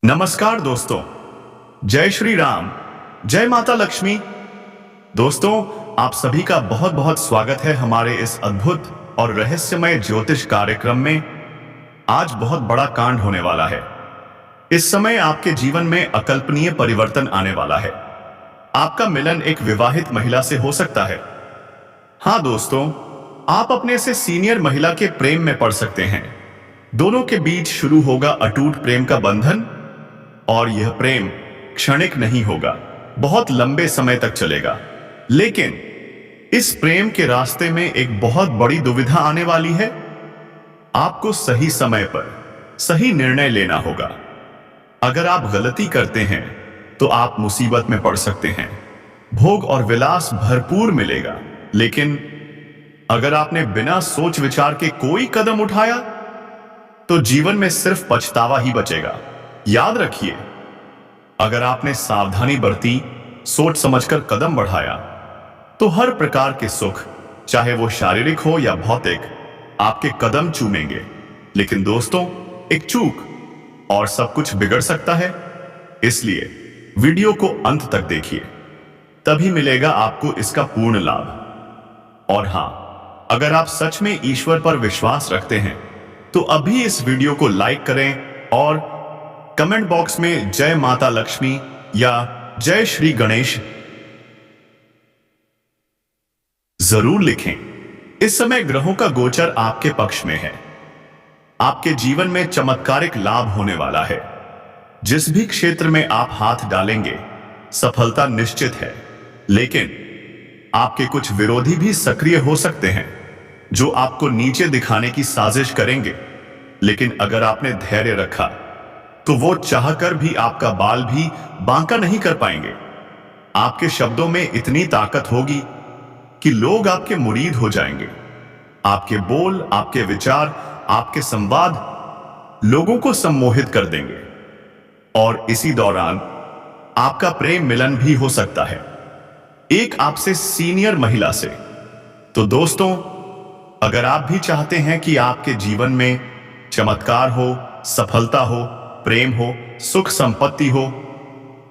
नमस्कार दोस्तों। जय श्री राम। जय माता लक्ष्मी। दोस्तों, आप सभी का बहुत बहुत स्वागत है हमारे इस अद्भुत और रहस्यमय ज्योतिष कार्यक्रम में। आज बहुत बड़ा कांड होने वाला है। इस समय आपके जीवन में अकल्पनीय परिवर्तन आने वाला है। आपका मिलन एक विवाहित महिला से हो सकता है। हाँ दोस्तों, आप अपने से सीनियर महिला के प्रेम में पड़ सकते हैं। दोनों के बीच शुरू होगा अटूट प्रेम का बंधन, और यह प्रेम क्षणिक नहीं होगा, बहुत लंबे समय तक चलेगा। लेकिन इस प्रेम के रास्ते में एक बहुत बड़ी दुविधा आने वाली है। आपको सही समय पर सही निर्णय लेना होगा। अगर आप गलती करते हैं तो आप मुसीबत में पड़ सकते हैं। भोग और विलास भरपूर मिलेगा, लेकिन अगर आपने बिना सोच विचार के कोई कदम उठाया तो जीवन में सिर्फ पछतावा ही बचेगा। याद रखिए, अगर आपने सावधानी बरती, सोच समझकर कदम बढ़ाया, तो हर प्रकार के सुख, चाहे वो शारीरिक हो या भौतिक, आपके कदम चूमेंगे। लेकिन दोस्तों, एक चूक और सब कुछ बिगड़ सकता है। इसलिए वीडियो को अंत तक देखिए, तभी मिलेगा आपको इसका पूर्ण लाभ। और हां, अगर आप सच में ईश्वर पर विश्वास रखते हैं तो अभी इस वीडियो को लाइक करें और कमेंट बॉक्स में जय माता लक्ष्मी या जय श्री गणेश जरूर लिखें। इस समय ग्रहों का गोचर आपके पक्ष में है। आपके जीवन में चमत्कारिक लाभ होने वाला है। जिस भी क्षेत्र में आप हाथ डालेंगे, सफलता निश्चित है। लेकिन आपके कुछ विरोधी भी सक्रिय हो सकते हैं, जो आपको नीचे दिखाने की साजिश करेंगे। लेकिन अगर आपने धैर्य रखा तो वो चाहकर भी आपका बाल भी बांका नहीं कर पाएंगे। आपके शब्दों में इतनी ताकत होगी कि लोग आपके मुरीद हो जाएंगे। आपके बोल, आपके विचार, आपके संवाद लोगों को सम्मोहित कर देंगे। और इसी दौरान आपका प्रेम मिलन भी हो सकता है, एक आपसे सीनियर महिला से। तो दोस्तों, अगर आप भी चाहते हैं कि आपके जीवन में चमत्कार हो, सफलता हो, प्रेम हो, सुख संपत्ति हो,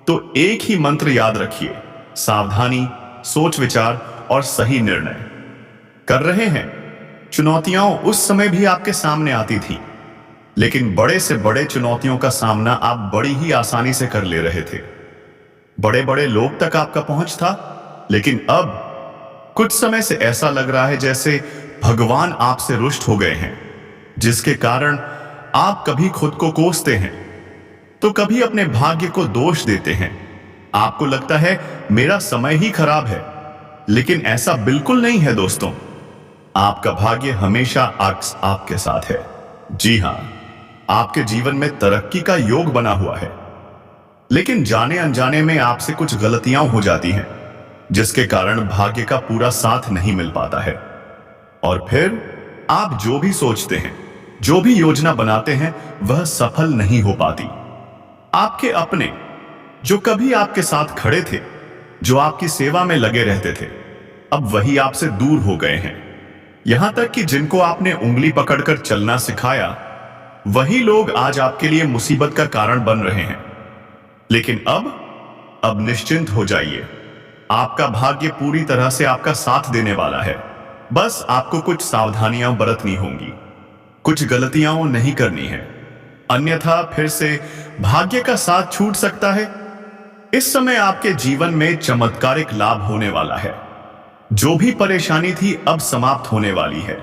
तो एक ही मंत्र याद रखिए: सावधानी, सोच विचार और सही निर्णय। कर रहे हैं। चुनौतियां उस समय भी आपके सामने आती थी, लेकिन बड़े से बड़े चुनौतियों का सामना आप बड़ी ही आसानी से कर ले रहे थे। बड़े बड़े लोग तक आपका पहुंच था, लेकिन अब कुछ समय से ऐसा लग रहा है जैसे भगवान आपसे रुष्ट हो गए हैं, जिसके कारण आप कभी खुद को कोसते हैं तो कभी अपने भाग्य को दोष देते हैं। आपको लगता है मेरा समय ही खराब है, लेकिन ऐसा बिल्कुल नहीं है दोस्तों। आपका भाग्य हमेशा अक्स आपके साथ है। जी हां, आपके जीवन में तरक्की का योग बना हुआ है, लेकिन जाने अनजाने में आपसे कुछ गलतियां हो जाती हैं, जिसके कारण भाग्य का पूरा साथ नहीं मिल पाता है। और फिर आप जो भी सोचते हैं, जो भी योजना बनाते हैं, वह सफल नहीं हो पाती। आपके अपने, जो कभी आपके साथ खड़े थे, जो आपकी सेवा में लगे रहते थे, अब वही आपसे दूर हो गए हैं। यहां तक कि जिनको आपने उंगली पकड़कर चलना सिखाया, वही लोग आज आपके लिए मुसीबत का कारण बन रहे हैं। लेकिन अब निश्चिंत हो जाइए। आपका भाग्य पूरी तरह से आपका साथ देने वाला है। बस आपको कुछ सावधानियां बरतनी होंगी, कुछ गलतियां नहीं करनी है, अन्यथा फिर से भाग्य का साथ छूट सकता है। इस समय आपके जीवन में चमत्कारिक लाभ होने वाला है। जो भी परेशानी थी अब समाप्त होने वाली है।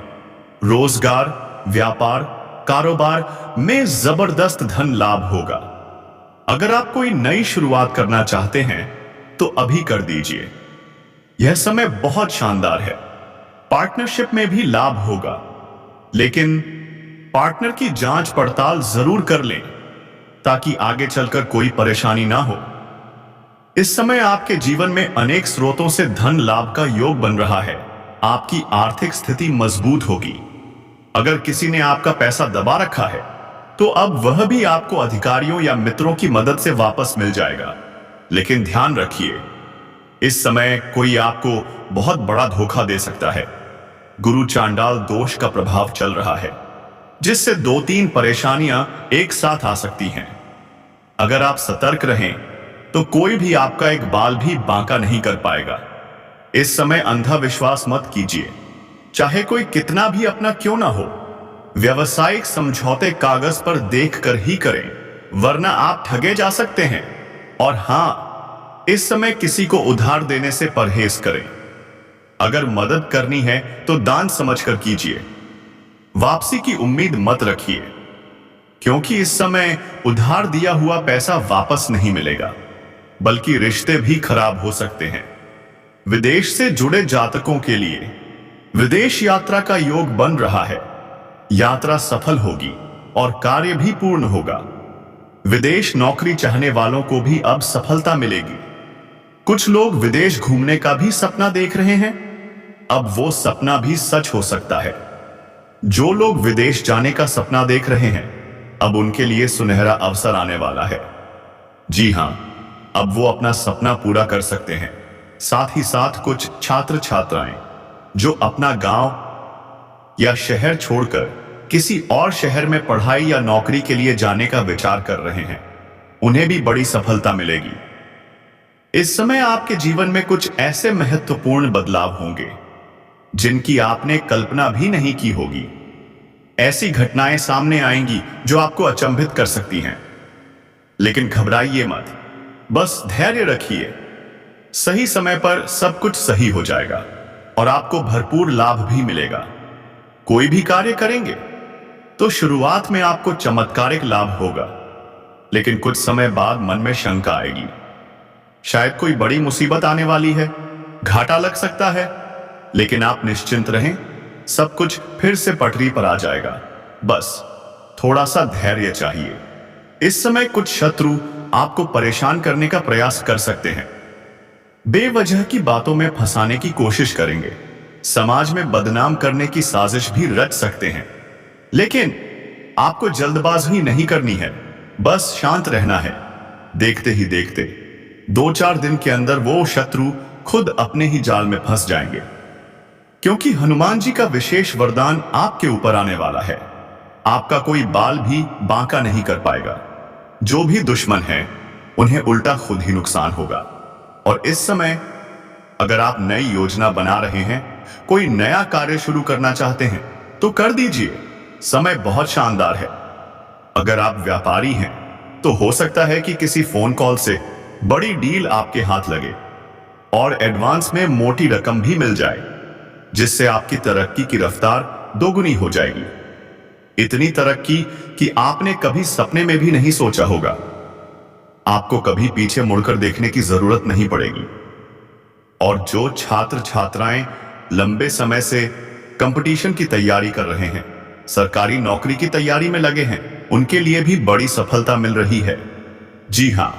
रोजगार, व्यापार, कारोबार में जबरदस्त धन लाभ होगा। अगर आप कोई नई शुरुआत करना चाहते हैं तो अभी कर दीजिए। यह समय बहुत शानदार है। पार्टनरशिप में भी लाभ होगा, लेकिन पार्टनर की जांच पड़ताल जरूर कर लें, ताकि आगे चलकर कोई परेशानी ना हो। इस समय आपके जीवन में अनेक स्रोतों से धन लाभ का योग बन रहा है। आपकी आर्थिक स्थिति मजबूत होगी। अगर किसी ने आपका पैसा दबा रखा है तो अब वह भी आपको अधिकारियों या मित्रों की मदद से वापस मिल जाएगा। लेकिन ध्यान रखिए, इस समय कोई आपको बहुत बड़ा धोखा दे सकता है। गुरु चांडाल दोष का प्रभाव चल रहा है, जिससे 2-3 परेशानियां एक साथ आ सकती हैं। अगर आप सतर्क रहें तो कोई भी आपका एक बाल भी बांका नहीं कर पाएगा। इस समय अंधा विश्वास मत कीजिए, चाहे कोई कितना भी अपना क्यों ना हो। व्यवसायिक समझौते कागज पर देखकर ही करें, वरना आप ठगे जा सकते हैं। और हां, इस समय किसी को उधार देने से परहेज करें। अगर मदद करनी है तो दान समझकर कीजिए, वापसी की उम्मीद मत रखिए, क्योंकि इस समय उधार दिया हुआ पैसा वापस नहीं मिलेगा, बल्कि रिश्ते भी खराब हो सकते हैं। विदेश से जुड़े जातकों के लिए विदेश यात्रा का योग बन रहा है। यात्रा सफल होगी और कार्य भी पूर्ण होगा। विदेश नौकरी चाहने वालों को भी अब सफलता मिलेगी। कुछ लोग विदेश घूमने का भी सपना देख रहे हैं, अब वो सपना भी सच हो सकता है। जो लोग विदेश जाने का सपना देख रहे हैं, अब उनके लिए सुनहरा अवसर आने वाला है। जी हां, अब वो अपना सपना पूरा कर सकते हैं। साथ ही साथ कुछ छात्र छात्राएं जो अपना गांव या शहर छोड़कर किसी और शहर में पढ़ाई या नौकरी के लिए जाने का विचार कर रहे हैं, उन्हें भी बड़ी सफलता मिलेगी। इस समय आपके जीवन में कुछ ऐसे महत्वपूर्ण बदलाव होंगे जिनकी आपने कल्पना भी नहीं की होगी। ऐसी घटनाएं सामने आएंगी जो आपको अचंभित कर सकती हैं। लेकिन घबराइए मत, बस धैर्य रखिए। सही समय पर सब कुछ सही हो जाएगा और आपको भरपूर लाभ भी मिलेगा। कोई भी कार्य करेंगे तो शुरुआत में आपको चमत्कारिक लाभ होगा, लेकिन कुछ समय बाद मन में शंका आएगी। शायद कोई बड़ी मुसीबत आने वाली है, घाटा लग सकता है। लेकिन आप निश्चिंत रहें, सब कुछ फिर से पटरी पर आ जाएगा। बस थोड़ा सा धैर्य चाहिए। इस समय कुछ शत्रु आपको परेशान करने का प्रयास कर सकते हैं, बेवजह की बातों में फंसाने की कोशिश करेंगे, समाज में बदनाम करने की साजिश भी रच सकते हैं। लेकिन आपको जल्दबाजी नहीं करनी है, बस शांत रहना है। देखते ही देखते 2-4 दिन के अंदर वो शत्रु खुद अपने ही जाल में फंस जाएंगे, क्योंकि हनुमान जी का विशेष वरदान आपके ऊपर आने वाला है। आपका कोई बाल भी बांका नहीं कर पाएगा। जो भी दुश्मन है उन्हें उल्टा खुद ही नुकसान होगा। और इस समय अगर आप नई योजना बना रहे हैं, कोई नया कार्य शुरू करना चाहते हैं, तो कर दीजिए। समय बहुत शानदार है। अगर आप व्यापारी हैं तो हो सकता है कि किसी फोन कॉल से बड़ी डील आपके हाथ लगे और एडवांस में मोटी रकम भी मिल जाए, जिससे आपकी तरक्की की रफ्तार दोगुनी हो जाएगी। इतनी तरक्की कि आपने कभी सपने में भी नहीं सोचा होगा। आपको कभी पीछे मुड़कर देखने की जरूरत नहीं पड़ेगी। और जो छात्र छात्राएं लंबे समय से कंपटीशन की तैयारी कर रहे हैं, सरकारी नौकरी की तैयारी में लगे हैं, उनके लिए भी बड़ी सफलता मिल रही है। जी हां,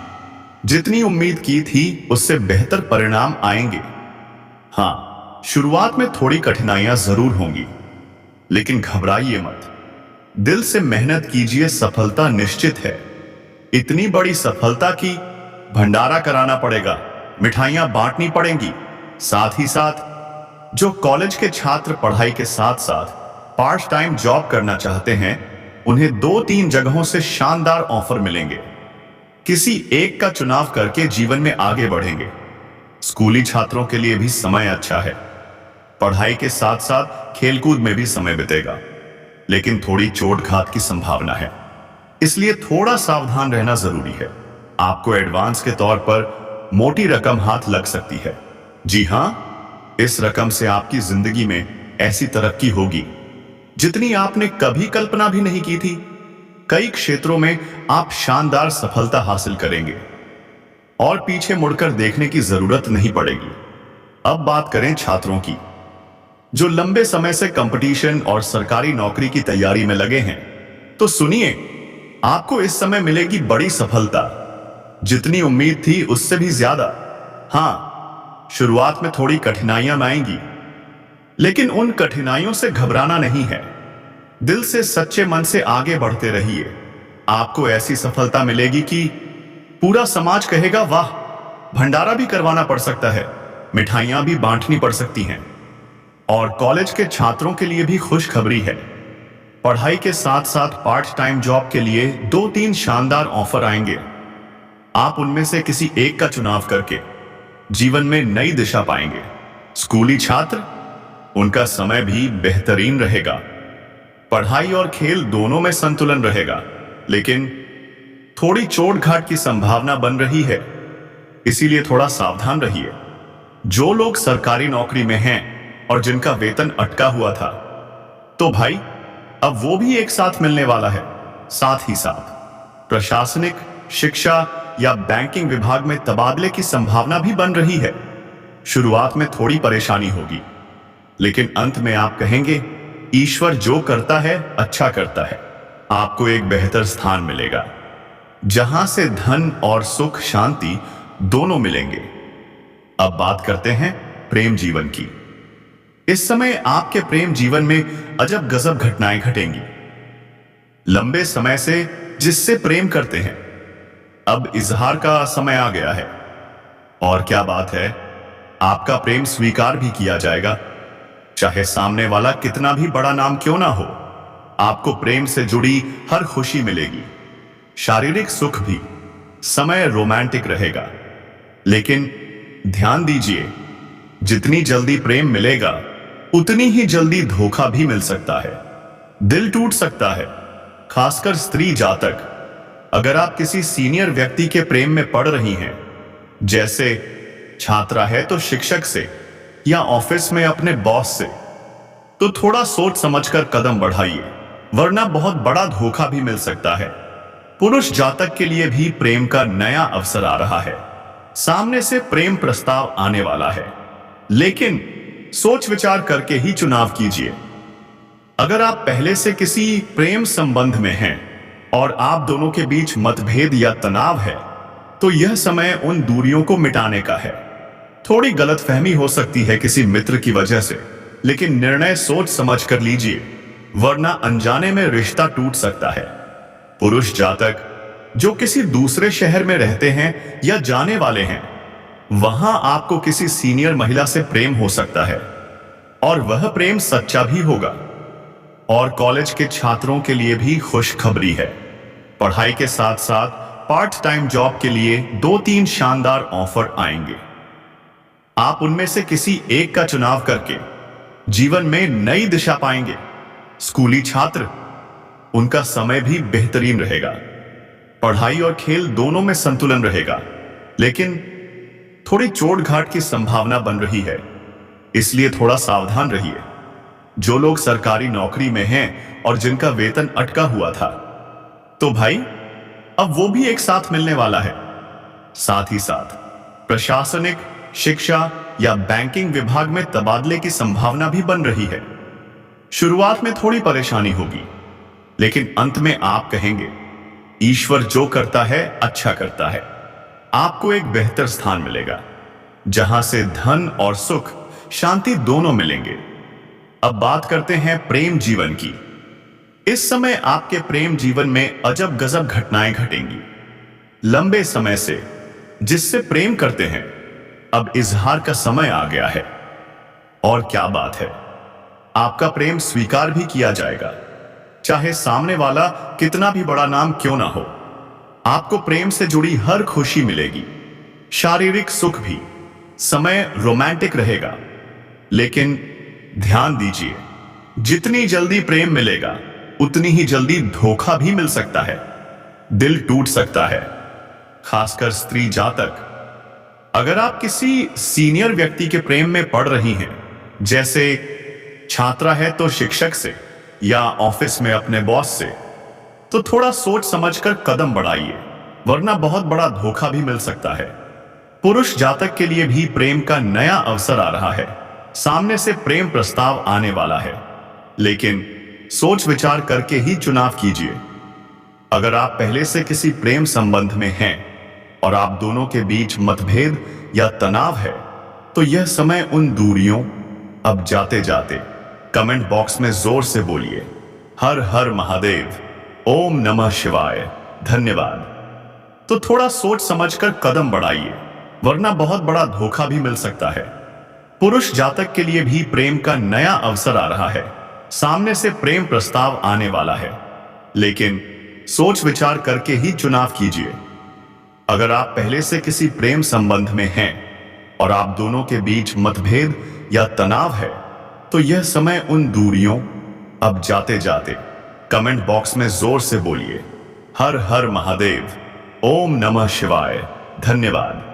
जितनी उम्मीद की थी उससे बेहतर परिणाम आएंगे। हां, शुरुआत में थोड़ी कठिनाइयां जरूर होंगी, लेकिन घबराइए मत। दिल से मेहनत कीजिए, सफलता निश्चित है। इतनी बड़ी सफलता की भंडारा कराना पड़ेगा, मिठाइयां बांटनी पड़ेंगी। साथ ही साथ जो कॉलेज के छात्र पढ़ाई के साथ साथ पार्ट टाइम जॉब करना चाहते हैं, उन्हें 2-3 जगहों से शानदार ऑफर मिलेंगे। किसी एक का चुनाव करके जीवन में आगे बढ़ेंगे। स्कूली छात्रों के लिए भी समय अच्छा है। पढ़ाई के साथ साथ खेलकूद में भी समय बितेगा, लेकिन थोड़ी चोट-घात की संभावना है, इसलिए थोड़ा सावधान रहना जरूरी है। आपको एडवांस के तौर पर मोटी रकम हाथ लग सकती है। जी हां, इस रकम से आपकी जिंदगी में ऐसी तरक्की होगी जितनी आपने कभी कल्पना भी नहीं की थी। कई क्षेत्रों में आप शानदार सफलता हासिल करेंगे और पीछे मुड़कर देखने की जरूरत नहीं पड़ेगी। अब बात करें छात्रों की, जो लंबे समय से कंपटीशन और सरकारी नौकरी की तैयारी में लगे हैं, तो सुनिए, आपको इस समय मिलेगी बड़ी सफलता। जितनी उम्मीद थी उससे भी ज्यादा। हां, शुरुआत में थोड़ी कठिनाइयां आएंगी, लेकिन उन कठिनाइयों से घबराना नहीं है। दिल से सच्चे मन से आगे बढ़ते रहिए। आपको ऐसी सफलता मिलेगी कि पूरा समाज कहेगा वाह। भंडारा भी करवाना पड़ सकता है, मिठाइयां भी बांटनी पड़ सकती हैं। और कॉलेज के छात्रों के लिए भी खुशखबरी है। पढ़ाई के साथ साथ पार्ट टाइम जॉब के लिए 2-3 शानदार ऑफर आएंगे। आप उनमें से किसी एक का चुनाव करके जीवन में नई दिशा पाएंगे। स्कूली छात्र, उनका समय भी बेहतरीन रहेगा। पढ़ाई और खेल दोनों में संतुलन रहेगा, लेकिन थोड़ी चोट घाट की संभावना बन रही है, इसीलिए थोड़ा सावधान रहिए। जो लोग सरकारी नौकरी में हैं और जिनका वेतन अटका हुआ था, तो भाई अब वो भी एक साथ मिलने वाला है। साथ ही साथ प्रशासनिक, शिक्षा या बैंकिंग विभाग में तबादले की संभावना भी बन रही है। शुरुआत में थोड़ी परेशानी होगी, लेकिन अंत में आप कहेंगे, ईश्वर जो करता है अच्छा करता है। आपको एक बेहतर स्थान मिलेगा, जहां से धन और सुख शांति दोनों मिलेंगे। अब बात करते हैं प्रेम जीवन की। इस समय आपके प्रेम जीवन में अजब गजब घटनाएं घटेंगी। लंबे समय से जिससे प्रेम करते हैं, अब इजहार का समय आ गया है। और क्या बात है, आपका प्रेम स्वीकार भी किया जाएगा, चाहे सामने वाला कितना भी बड़ा नाम क्यों ना हो। आपको प्रेम से जुड़ी हर खुशी मिलेगी। शारीरिक सुख भी, समय रोमांटिक रहेगा। लेकिन ध्यान दीजिए, जितनी जल्दी प्रेम मिलेगा, उतनी ही जल्दी धोखा भी मिल सकता है। दिल टूट सकता है, खासकर स्त्री जातक। अगर आप किसी सीनियर व्यक्ति के प्रेम में पड़ रही हैं, जैसे छात्रा है तो शिक्षक से, या ऑफिस में अपने बॉस से, तो थोड़ा सोच समझकर कदम बढ़ाइए, वरना बहुत बड़ा धोखा भी मिल सकता है। पुरुष जातक के लिए भी प्रेम का नया अवसर आ रहा है। सामने से प्रेम प्रस्ताव आने वाला है, लेकिन सोच विचार करके ही चुनाव कीजिए। अगर आप पहले से किसी प्रेम संबंध में हैं और आप दोनों के बीच मतभेद या तनाव है, तो यह समय उन दूरियों को मिटाने का है। थोड़ी गलतफहमी हो सकती है किसी मित्र की वजह से, लेकिन निर्णय सोच समझ कर लीजिए, वरना अनजाने में रिश्ता टूट सकता है। पुरुष जातक जो किसी दूसरे शहर में रहते हैं या जाने वाले हैं, वहां आपको किसी सीनियर महिला से प्रेम हो सकता है, और वह प्रेम सच्चा भी होगा। और कॉलेज के छात्रों के लिए भी खुशखबरी है। पढ़ाई के साथ साथ पार्ट टाइम जॉब के लिए 2-3 शानदार ऑफर आएंगे। आप उनमें से किसी एक का चुनाव करके जीवन में नई दिशा पाएंगे। स्कूली छात्र, उनका समय भी बेहतरीन रहेगा। पढ़ाई और खेल दोनों में संतुलन रहेगा, लेकिन थोड़ी चोट घाट की संभावना बन रही है, इसलिए थोड़ा सावधान रहिए। जो लोग सरकारी नौकरी में हैं और जिनका वेतन अटका हुआ था, तो भाई अब वो भी एक साथ मिलने वाला है। साथ ही साथ प्रशासनिक, शिक्षा या बैंकिंग विभाग में तबादले की संभावना भी बन रही है। शुरुआत में थोड़ी परेशानी होगी, लेकिन अंत में आप कहेंगे, ईश्वर जो करता है अच्छा करता है। आपको एक बेहतर स्थान मिलेगा, जहां से धन और सुख शांति दोनों मिलेंगे। अब बात करते हैं प्रेम जीवन की। इस समय आपके प्रेम जीवन में अजब गजब घटनाएं घटेंगी। लंबे समय से जिससे प्रेम करते हैं, अब इजहार का समय आ गया है। और क्या बात है, आपका प्रेम स्वीकार भी किया जाएगा, चाहे सामने वाला कितना भी बड़ा नाम क्यों ना हो। आपको प्रेम से जुड़ी हर खुशी मिलेगी। शारीरिक सुख भी, समय रोमांटिक रहेगा। लेकिन ध्यान दीजिए, जितनी जल्दी प्रेम मिलेगा, उतनी ही जल्दी धोखा भी मिल सकता है। दिल टूट सकता है, खासकर स्त्री जातक। अगर आप किसी सीनियर व्यक्ति के प्रेम में पड़ रही हैं, जैसे छात्रा है तो शिक्षक से, या ऑफिस में अपने बॉस से, तो थोड़ा सोच समझकर कदम बढ़ाइए, वरना बहुत बड़ा धोखा भी मिल सकता है। पुरुष जातक के लिए भी प्रेम का नया अवसर आ रहा है। सामने से प्रेम प्रस्ताव आने वाला है, लेकिन सोच विचार करके ही चुनाव कीजिए। अगर आप पहले से किसी प्रेम संबंध में हैं और आप दोनों के बीच मतभेद या तनाव है, तो यह समय उन दूरियों, अब जाते जाते कमेंट बॉक्स में जोर से बोलिए, हर हर महादेव, ओम नमः शिवाय, धन्यवाद। तो थोड़ा सोच समझकर कदम बढ़ाइए, वरना बहुत बड़ा धोखा भी मिल सकता है। पुरुष जातक के लिए भी प्रेम का नया अवसर आ रहा है। सामने से प्रेम प्रस्ताव आने वाला है, लेकिन सोच विचार करके ही चुनाव कीजिए। अगर आप पहले से किसी प्रेम संबंध में हैं और आप दोनों के बीच मतभेद या तनाव है, तो यह समय उन दूरियों अब जाते जाते कमेंट बॉक्स में जोर से बोलिए, हर हर महादेव, ओम नमः शिवाय। धन्यवाद।